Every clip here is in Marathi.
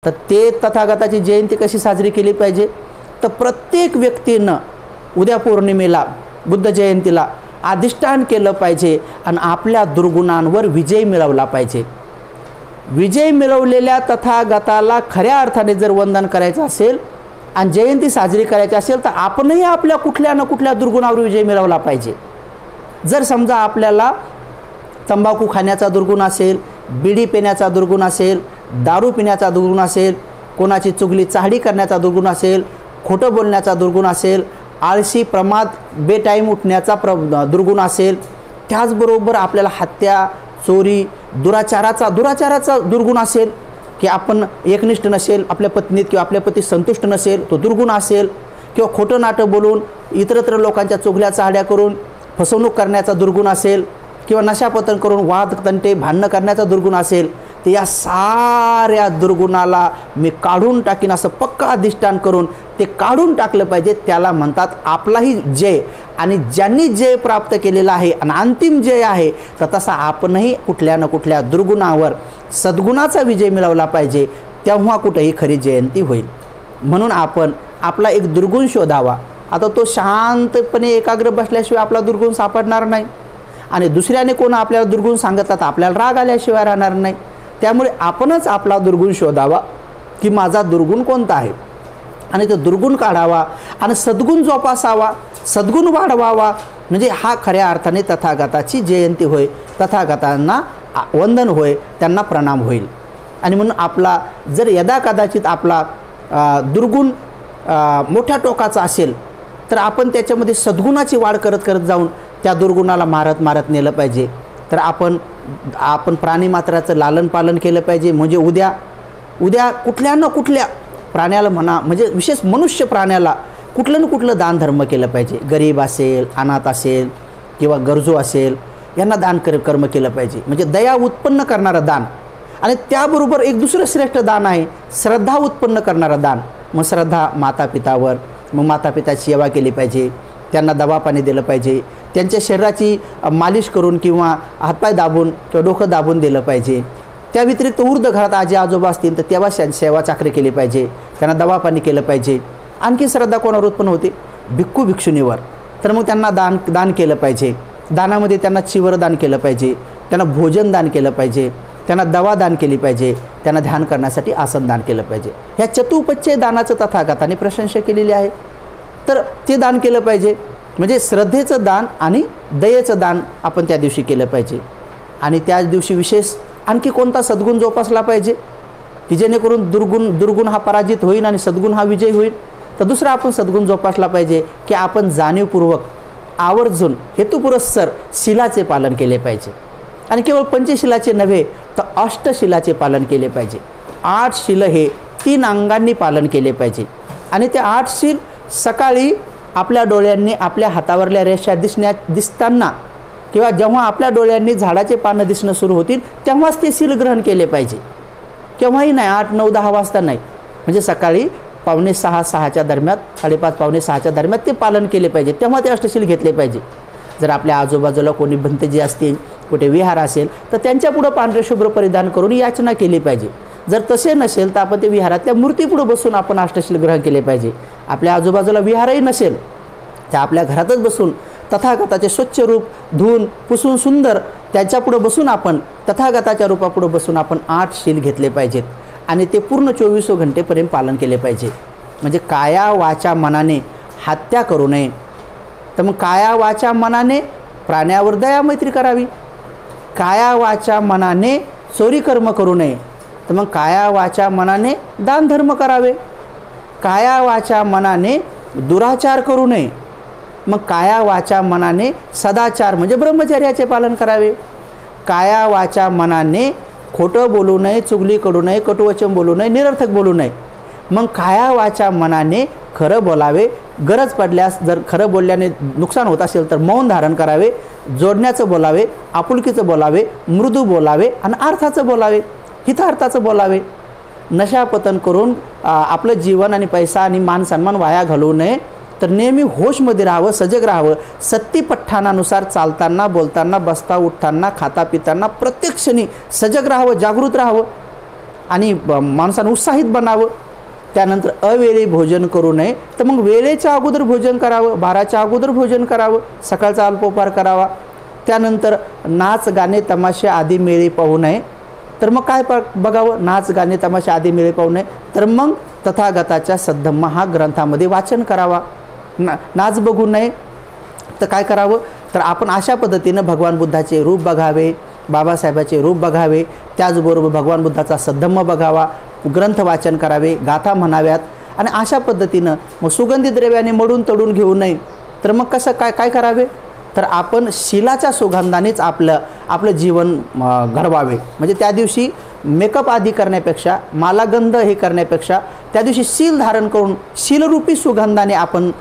तर ते तथागताची जयंती कशी साजरी केली पाहिजे? तर प्रत्येक व्यक्तीनं उद्या पौर्णिमेला बुद्ध जयंतीला अधिष्ठान केलं पाहिजे आणि आपल्या दुर्गुणांवर विजय मिळवला पाहिजे. विजय मिळवलेल्या तथागताला खऱ्या अर्थाने जर वंदन करायचं असेल आणि जयंती साजरी करायची असेल तर आपणही आपल्या कुठल्या ना कुठल्या दुर्गुणावर विजय मिळवला पाहिजे. जर समजा आपल्याला तंबाखू खाण्याचा दुर्गुण असेल, बिडी पिण्याचा दुर्गुण असेल, दारू पिण्याचा दुर्गुण असेल, कोणाची चुगली चाहडी करण्याचा दुर्गुण असेल, खोटं बोलण्याचा दुर्गुण असेल, आळशी प्रमाद बेटाईम उठण्याचा दुर्गुण असेल, त्याचबरोबर आपल्याला हत्या, चोरी, दुराचाराचा दुर्गुण असेल की आपण एकनिष्ठ नसेल, आपल्या पत्नीत किंवा आपल्या पती संतुष्ट नसेल तो दुर्गुण असेल, किंवा खोटं नाटं बोलून इतरत्र लोकांच्या चुगल्या चाहड्या करून फसवणूक करण्याचा दुर्गुण असेल, किंवा नशापतन करून वाद तंटे भांडणं करण्याचा दुर्गुण असेल, तर या साऱ्या दुर्गुणाला मी काढून टाकीन असं पक्का अधिष्ठान करून ते काढून टाकलं पाहिजे. त्याला म्हणतात आपलाही जय. आणि ज्यांनी जय प्राप्त केलेला आहे आणि अंतिम जय आहे तर तसा आपणही कुठल्या ना कुठल्या दुर्गुणावर सद्गुणाचा विजय मिळवला पाहिजे. तेव्हा कुठेही खरी जयंती होईल. म्हणून आपण आपला एक दुर्गुण शोधावा. आता तो शांतपणे एकाग्र बसल्याशिवाय आपला दुर्गुण सापडणार नाही आणि दुसऱ्याने कोण आपल्याला दुर्गुण सांगतात आपल्याला राग आल्याशिवाय राहणार नाही. त्यामुळे आपणच आपला दुर्गुण शोधावा की माझा दुर्गुण कोणता आहे आणि तो दुर्गुण काढावा आणि सद्गुण जोपासावा, सद्गुण वाढवावा. म्हणजे हा खऱ्या अर्थाने तथागताची जयंती होय, तथागतांना वंदन होय, त्यांना प्रणाम होईल. आणि म्हणून आपला जर यदा कदाचित आपला दुर्गुण मोठ्या टोकाचा असेल तर आपण त्याच्यामध्ये सद्गुणाची वाढ करत करत जाऊन त्या दुर्गुणाला मारत मारत नेलं पाहिजे. तर आपण प्राणीमात्राचं लालन पालन केलं पाहिजे. म्हणजे उद्या कुठल्या ना कुठल्या प्राण्याला म्हणा, म्हणजे विशेष मनुष्य प्राण्याला कुठलं ना कुठलं दानधर्म केलं पाहिजे. गरीब असेल, अनाथ असेल किंवा गरजू असेल यांना दान कर्म केलं पाहिजे. म्हणजे दया उत्पन्न करणारं दान. आणि त्याबरोबर एक दुसरं श्रेष्ठ दान आहे श्रद्धा उत्पन्न करणारं दान. मग श्रद्धा मातापितावर, मग मातापिताची सेवा केली पाहिजे, त्यांना दवा पाणी दिलं पाहिजे, त्यांच्या शरीराची मालिश करून किंवा हातपाय दाबून किंवा डोकं दाबून दिलं पाहिजे. त्या व्यतिरिक्त वृद्ध घरात आजी आजोबा असतील तर तेव्हा सेवा चाकरी केली पाहिजे, त्यांना दवा पाणी केलं पाहिजे. आणखी श्रद्धा कोणावर उत्पन्न होते? भिक्खू भिक्षुणीवर. तर मग त्यांना दान केलं पाहिजे. दानामध्ये त्यांना चिवरदान केलं पाहिजे, त्यांना भोजन दान केलं पाहिजे, त्यांना दवा दान केली पाहिजे, त्यांना ध्यान करण्यासाठी आसन दान केलं पाहिजे. ह्या चतुपच्चय दानाचं तथागताने प्रशंसा केलेली आहे. तर ते दान केलं पाहिजे. म्हणजे श्रद्धेचं दान आणि दयेचं दान आपण त्या दिवशी केलं पाहिजे. आणि त्याच दिवशी विशेष आणखी कोणता सद्गुण जोपासला पाहिजे की जेणेकरून दुर्गुण हा पराजित होईल आणि सद्गुण हा विजय होईल? तर दुसरा आपण सद्गुण जोपासला पाहिजे की आपण जाणीवपूर्वक आवर्जून हेतुपुरस्सर शिलाचे पालन केले पाहिजे. आणि केवळ पंचशिलाचे नव्हे तर अष्टशिलाचे पालन केले पाहिजे. 8 शील हे 3 अंगांनी पालन केले पाहिजे. आणि ते 8 शील सकाळी आपल्या डोळ्यांनी आपल्या हातावरल्या रेषा दिसताना किंवा जेव्हा आपल्या डोळ्यांनी झाडाचे पानं दिसणं सुरू होतील तेव्हाच ते शील ग्रहण केले पाहिजे. केव्हाही नाही, 8, 9, 10 वाजता नाही. म्हणजे सकाळी 5:45, 6च्या दरम्यान, 5:30, 5:45 दरम्यान ते पालन केले पाहिजे. तेव्हा ते अष्टशील घेतले पाहिजे. जर आपल्या आजूबाजूला कोणी भंतेजी असतील, कुठे विहार असेल तर त्यांच्या पुढं पांढरे शुभ्र परिधान करून याचना केली पाहिजे. जर तसे नसेल तर आपण ते विहारातल्या मूर्तीपुढं बसून आपण अष्टशील ग्रहण केले पाहिजे. आपल्या आजूबाजूला विहारही नसेल तर आपल्या घरातच बसून तथागताचे स्वच्छ रूप धुवून पुसून सुंदर त्याच्यापुढं बसून आपण तथागताच्या रूपापुढं बसून आपण 8 शील घेतले पाहिजेत. आणि ते पूर्ण 24 घंटेपर्यंत पालन केले पाहिजे. म्हणजे काया वाचा मनाने हत्या करू नये. तर मग काया वाचा मनाने प्राण्यावर दया मैत्री करावी. काया वाचा मनाने चोरी कर्म करू नये. तर मग काया वाचा मनाने दान धर्म करावे. काया वाचा मनाने दुराचार करू नये. मग काया वाचा मनाने सदाचार म्हणजे ब्रह्मचर्याचे पालन करावे. काया वाचा मनाने खोटं बोलू नये, चुगली करू नये, कटुवचन बोलू नये, निरर्थक बोलू नये. मग काया वाचा मनाने खरं बोलावे. गरज पडल्यास जर खरं बोलल्याने नुकसान होत असेल तर मौन धारण करावे. जोडण्याचं बोलावे, आपुलकीचं बोलावे, मृदू बोलावे आणि अर्थाचं बोलावे, हितार्थाचं बोलावे. नशापतन करून आपलं जीवन आणि पैसा आणि मान सन्मान वाया घालवू नये. तर नेहमी होशमध्ये राहावं, सजग राहावं. सत्तीपठ्ठानानुसार चालताना, बोलताना, बसता उठताना, खाता पिताना प्रत्येक क्षणी सजग राहावं, जागृत राहावं. आणि माणसानं उत्साहित बनावं. त्यानंतर अवेळी भोजन करू नये, तर मग वेळेच्या अगोदर भोजन करावं, 12च्या अगोदर भोजन करावं, सकाळचा अल्पोपहार करावा. त्यानंतर नाच गाणे तमाशे आदी मेळे पाहू नये, तर मग काय बघावं, नाच गाणे तमाशे आदी मेळे पाहू नये, तर मग तथागताच्या सद्धम्म हा ग्रंथामध्ये वाचन करावा. नाच बघू नये तर काय करावं, तर आपण अशा पद्धतीनं भगवान बुद्धाचे रूप बघावे, बाबासाहेबाचे रूप बघावे, त्याचबरोबर भगवान बुद्धाचा सद्धम्म बघावा, ग्रंथ वाचन करावे, गाथा म्हणाव्यात. आणि अशा पद्धतीनं मग सुगंधी द्रव्याने मडून तडून घेऊ नये, तर मग कसं काय करावे, तर आपण शीलाच्या सुगंधानेच आपलं जीवन घडवावे. म्हणजे त्या दिवशी मेकअप आदी करण्यापेक्षा, मालागंध हे करण्यापेक्षा त्या दिवशी शील धारण करून शीलरूपी सुगंधाने आपण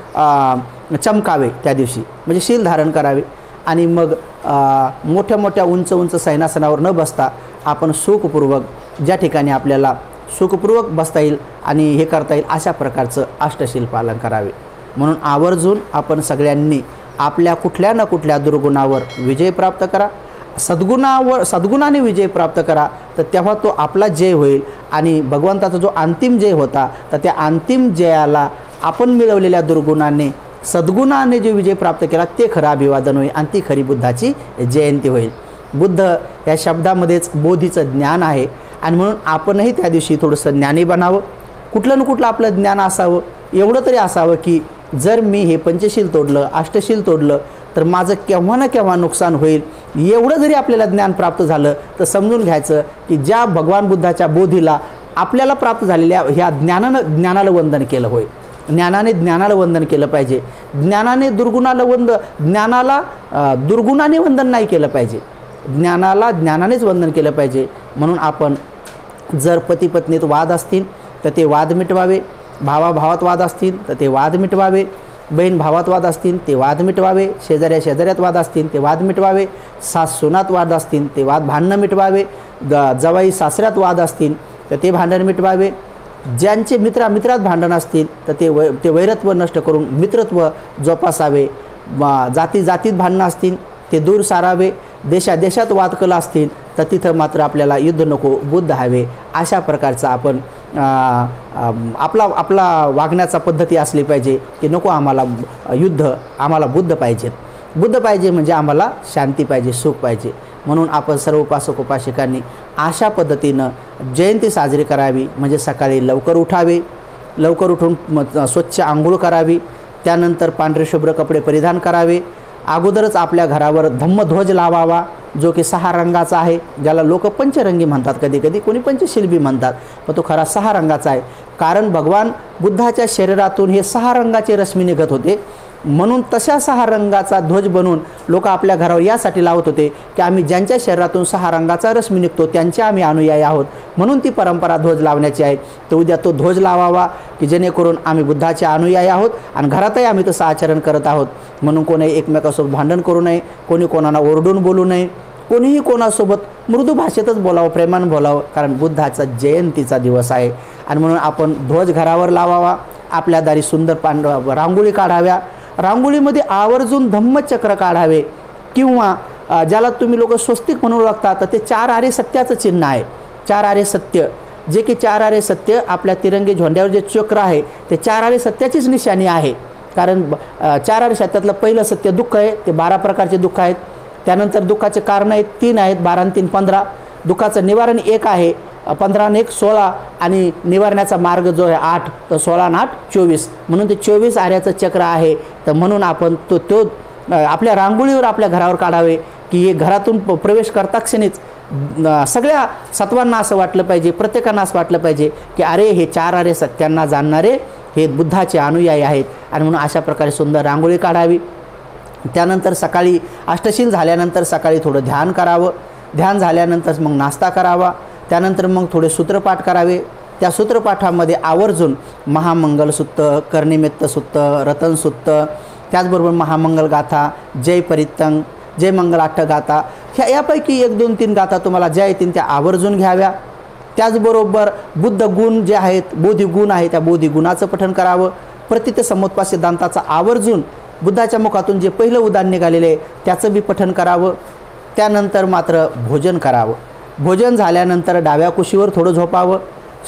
चमकावे त्या दिवशी, म्हणजे शील धारण करावे. आणि मग मोठ्या मोठ्या उंच उंच सैनासनावर न बसता आपण सुखपूर्वक ज्या ठिकाणी आपल्याला सुखपूर्वक बसता येईल आणि हे करता येईल अशा प्रकारचं अष्टशील पालन करावे. म्हणून आवर्जून आपण सगळ्यांनी आपल्या कुठल्या ना कुठल्या दुर्गुणावर विजय प्राप्त करा, सद्गुणाने विजय प्राप्त करा, तर तेव्हा तो आपला जय होईल. आणि भगवंताचा जो अंतिम जय होता, तर त्या अंतिम जयाला आपण मिळवलेल्या दुर्गुणाने सद्गुणाने जे विजय प्राप्त केला ते खरं अभिवादन होईल आणि ती खरी बुद्धाची जयंती होईल. बुद्ध या शब्दामध्येच बोधीचं ज्ञान आहे आणि म्हणून आपणही त्या दिवशी थोडंसं ज्ञानी बनावं. कुठलं ना कुठलं आपलं ज्ञान असावं, एवढं तरी असावं की जर मी हे पंचशील तोडलं, अष्टशील तोडलं, तर माझं केव्हा ना केव्हा नुकसान होईल. एवढं जरी आपल्याला ज्ञान प्राप्त झालं तर समजून घ्यायचं की ज्या भगवान बुद्धाच्या बोधीला आपल्याला प्राप्त झालेल्या ह्या ज्ञानाला वंदन केलं होय. ज्ञानाला वंदन केलं पाहिजे. ज्ञानाला दुर्गुणाने वंदन नाही केलं पाहिजे, ज्ञानानेच वंदन केलं पाहिजे. म्हणून आपण जर पती पत्नीत वाद असतील तर ते वाद मिटवावे, भावाभावात वाद असतील तर ते वाद मिटवावे, बहीण भावात वाद असतील ते वाद मिटवावे, शेजाऱ्यात वाद असतील ते वाद मिटवावे, सास सुनात वाद असतील ते भांडणं मिटवावे, जवाई सासऱ्यात वाद असतील तर ते भांडण मिटवावे. ज्यांचे मित्रात भांडण असतील तर ते वैरत्व नष्ट करून मित्रत्व जोपासावे. जातीत भांडणं असतील ते दूर सारावे. देशात वादकला असतील तर तिथं मात्र आपल्याला युद्ध नको, बुद्ध हवे. अशा प्रकारचा आपण आपला वागण्याचा पद्धती असली पाहिजे की नको आम्हाला युद्ध, आम्हाला बुद्ध पाहिजे म्हणजे आम्हाला शांती पाहिजे, सुख पाहिजे. म्हणून आपण सर्व उपासक उपासिकांनी अशा पद्धतीनं जयंती साजरी करावी. म्हणजे सकाळी लवकर उठावे, लवकर उठून स्वच्छ आंघोळ करावी, त्यानंतर पांढरे शुभ्र कपडे परिधान करावे. अगोदरच आपल्या घरावर धम्मध्वज लावावा जो की 6 रंगाचा आहे, ज्याला लोक पंचरंगी म्हणतात, कधी कोणी पंचशिल्बी म्हणतात, पण तो खरा 6 रंगाचा आहे. कारण भगवान बुद्धाच्या शरीरातून हे 6 रंगाचे रश्मी निघत होते. म्हणून तशा 6 रंगाचा ध्वज बनवून लोक आपल्या घरावर यासाठी लावत होते की आम्ही ज्यांच्या शरीरातून 6 रंगाचा रश्मी निघतो त्यांचे आम्ही अनुयायी आहोत, म्हणून ती परंपरा ध्वज लावण्याची आहे. तर उद्या तो ध्वज लावावा की जेणेकरून आम्ही बुद्धाचे अनुयायी आहोत आणि घरातही आम्ही तसं आचरण करत आहोत. म्हणून कोणी एकमेकासोबत भांडण करू नये, कोणी कोणाला ओरडून बोलू नये, कोणीही कोणासोबत मृदू भाषेतच बोलावं, प्रेमानं बोलावं. कारण बुद्धाचा जयंतीचा दिवस आहे आणि म्हणून आपण ध्वज घरावर लावावा. आपल्या दारी सुंदर रांगोळी काढाव्या. रांगोळीमध्ये आवर्जून धम्मचक्र काढावे किंवा ज्याला तुम्ही लोक स्वस्तिक म्हणून ओळखता तर ते 4 आरे सत्याचं चिन्ह आहे. 4 आरे सत्य, जे की 4 आरे सत्य आपल्या तिरंगी झोंड्यावर जे चक्र आहे ते 4 आरे सत्याचीच निशाणी आहे. कारण 4 आरे सत्यातलं पहिलं सत्य दुःख आहे, ते 12 प्रकारचे दुःख आहेत. त्यानंतर दुःखाचे कारण आहेत 3 आहेत, 12 आणि 3 15. दुःखाचं निवारण 1 आहे, 15 आणि 1 16 आणि निवारण्याचा मार्ग जो आहे 8, तर 16 आणि 8 24. म्हणून ते 24 आऱ्याचं चक्र आहे. तर म्हणून आपण तो आपल्या रांगोळीवर आपल्या घरावर काढावे की हे घरातून प्रवेश करता क्षणीच सगळ्या सत्वांना असं वाटलं पाहिजे, प्रत्येकांना असं वाटलं पाहिजे की अरे हे 4 आरे सत्यांना जाणणारे हे बुद्धाचे अनुयायी आहेत. आणि म्हणून अशा प्रकारे सुंदर रांगोळी काढावी. त्यानंतर सकाळी अष्टशील झाल्यानंतर सकाळी थोडं ध्यान करावं. ध्यान झाल्यानंतर मग नाश्ता करावा. त्यानंतर मग थोडे सूत्रपाठ करावे. त्या सूत्रपाठामध्ये आवर्जून महामंगलसूक्त, कर्णिमेत्तसूक्त, रतनसूक्त, त्याचबरोबर महामंगल गाथा, जय परित्तंग, जय मंगल अठ्ठगाथा, यापैकी 1 2 3 गाथा तुम्हाला ज्या येतील त्या आवर्जून घ्याव्या. त्याचबरोबर बुद्ध गुण जे आहेत, बोधी गुण आहे, त्या बोधी गुणाचं पठण करावं. प्रतित समुत्पाद सिद्धांताचा आवर्जून बुद्धाच्या मुखातून जे पहिलं उदाहरण निघालेलं आहे त्याचं बी पठण करावं. त्यानंतर मात्र भोजन करावं. भोजन झाल्यानंतर डाव्या कुशीवर थोडं झोपावं,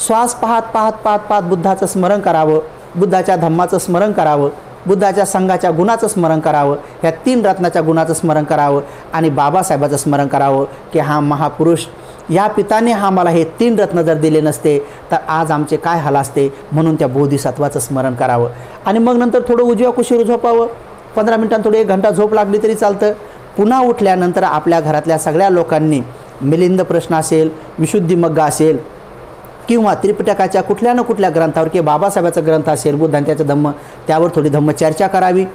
श्वास पाहत पाहत पाहत पाहत बुद्धाचं स्मरण करावं, बुद्धाच्या धम्माचं स्मरण करावं, बुद्धाच्या संघाच्या गुणाचं स्मरण करावं, ह्या 3 रत्नाच्या गुणाचं स्मरण करावं आणि बाबासाहेबाचं स्मरण करावं की हा महापुरुष, या पिताने हा मला हे 3 रत्न जर दिले नसते तर आज आमचे काय हाल असते, म्हणून त्या बोधिसत्वाचं स्मरण करावं. आणि मग नंतर थोडं उजव्या कुशीवर झोपावं, 15 मिनिटांनी थोडी 1 घंटा झोप लागली तरी चालतं. पुन्हा उठल्यानंतर आपल्या घरातल्या सगळ्या लोकांनी मिलिंद प्रश्न असेल, विशुद्धी मग्गा असेल किंवा त्रिपिटकाच्या कुठल्या ना कुठल्या ग्रंथावर किंवा बाबासाहेबाचा ग्रंथ असेल बुद्धांत्याचं धम्म, त्यावर थोडी धम्मचर्चा करावी.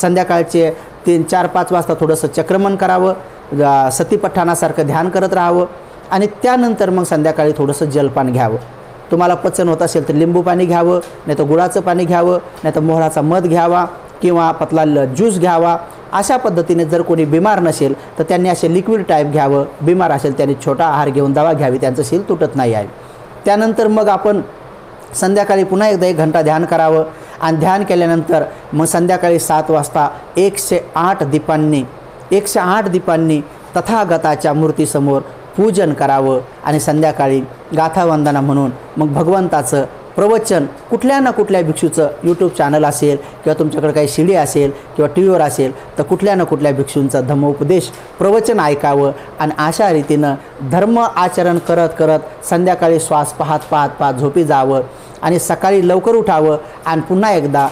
संध्याकाळचे 3-4-5 वाजता थोडंसं चक्रमण करावं, सतीपठ्ठाणासारखं ध्यान करत राहावं आणि त्यानंतर मग संध्याकाळी थोडंसं जलपान घ्यावं. तुम्हाला पचन होत असेल तर लिंबू पाणी घ्यावं, नाही तर गुळाचं पाणी घ्यावं, नाही तर मोहराचा मध घ्यावा किंवा पतला ज्यूस घ्यावा. अशा पद्धतीने जर कोणी बिमार नसेल तर त्यांनी असे लिक्विड टाईप घ्यावं, बिमार असेल त्यांनी छोटा आहार घेऊन दवा घ्यावी, त्यांचं शील तुटत नाही आहे. त्यानंतर मग आपण संध्याकाळी पुन्हा एकदा 1 घंटा ध्यान करावं आणि ध्यान केल्यानंतर मग संध्याकाळी 7 वाजता 108 दीपांनी तथागताच्या मूर्तीसमोर पूजन करावं आणि संध्याकाळी गाथावंदना म्हणून मग भगवंताचं प्रवचन कुठल्या ना कुठल्या भिक्षूचं यूट्यूब चॅनल असेल किंवा तुमच्याकडे काही शिडी असेल किंवा टी व्हीवर असेल तर कुठल्या ना कुठल्या भिक्षूंचं धम्मोपदेश प्रवचन ऐकावं आणि अशा रीतीनं धर्म आचरण करत करत संध्याकाळी श्वास पाहत पाहत पाहत झोपी जावं आणि सकाळी लवकर उठावं आणि पुन्हा एकदा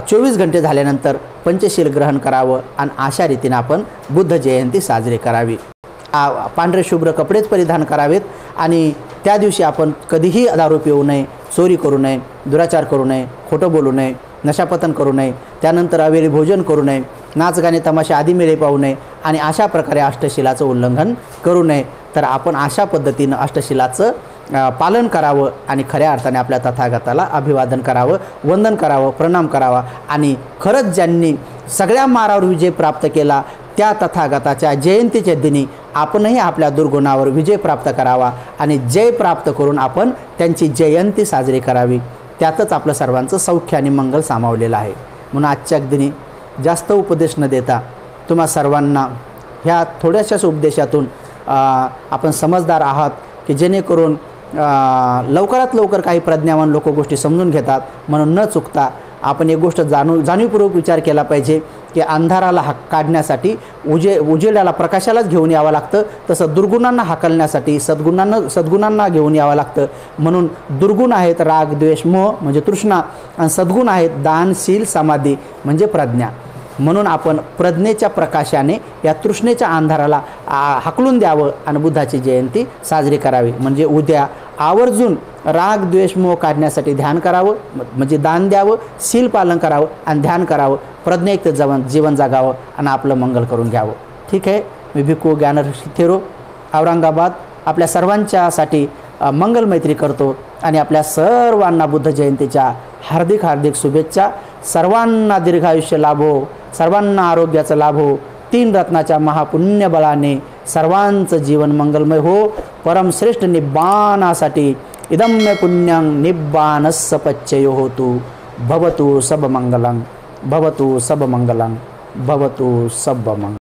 24 घंटे झाल्यानंतर पंचशील ग्रहण करावं आणि अशा रीतीनं आपण बुद्ध जयंती साजरी करावी. पांढरे शुभ्र कपडेच परिधान करावेत आणि त्या दिवशी आपण कधीही दारू पिऊ नये, चोरी करू नये, दुराचार करू नये, खोटं बोलू नये, नशापतन करू नये, त्यानंतर अवेळी भोजन करू नये, नाच गाणे तमाशे आदी मेळे पाहू नये आणि अशा प्रकारे अष्टशिलाचं उल्लंघन करू नये. तर आपण अशा पद्धतीनं अष्टशिलाचं पालन करावं आणि खऱ्या अर्थाने आपल्या तथागताला अभिवादन करावं, वंदन करावं, प्रणाम करावा आणि खरंच ज्यांनी सगळ्या मारावर विजय प्राप्त केला त्या तथागताच्या जयंतीच्या दिनी आपणही आपल्या दुर्गुणावर विजय प्राप्त करावा आणि जय प्राप्त करून आपण त्यांची जयंती साजरी करावी. त्यातच आपलं सर्वांचं सौख्य आणि मंगल सामावलेलं आहे. म्हणून आजच्या दिनी जास्त उपदेश न देता तुम्हा सर्वांना ह्या थोड्याशाच उपदेशातून आपण समजदार आहात की जेणेकरून लवकरात लवकर काही प्रज्ञावान लोक गोष्टी समजून घेतात. म्हणून न चुकता आपण एक गोष्ट जाणीवपूर्वक विचार केला पाहिजे की अंधाराला काढण्यासाठी उजेडाला प्रकाशालाच घेऊन यावं लागतं, तसं दुर्गुणांना हाकलण्यासाठी सद्गुणांना घेऊन यावं लागतं. म्हणून दुर्गुण आहेत राग द्वेष मोह म्हणजे तृष्णा आणि सद्गुण आहेत दान शील समाधी म्हणजे प्रज्ञा. म्हणून आपण प्रज्ञेच्या प्रकाशाने या तृष्णेच्या अंधाराला हाकलून द्यावं आणि बुद्धाची जयंती साजरी करावी. म्हणजे उद्या आवर्जून राग द्वेष मोह काढण्यासाठी ध्यान करावं, म्हणजे दान द्यावं, शील पालन करावं आणि ध्यान करावं, प्रज्ञयुक्त जीवन जगावं आणि आपलं मंगल करून घ्यावं. ठीक आहे. मी भिक्खू ज्ञानऋषी थेरो औरंगाबाद आपल्या सर्वांच्यासाठी मंगल मैत्री करतो आणि आपल्या सर्वांना बुद्ध जयंतीच्या हार्दिक हार्दिक शुभेच्छा. सर्वांना दीर्घायुष्य लाभो, सर्वांना आरोग्याचा लाभो, 3 रत्नाच्या महापुण्य बळाने सर्वांचं जीवन मंगलमय हो. परमश्रेष्ठ निब्बाणासाठी इदम्य पुण्यं निब्बाणस्य पच्चयो होतु. भवतु सबमंगलं, भवतु सबमंगलं, भवतु सबमंगलं.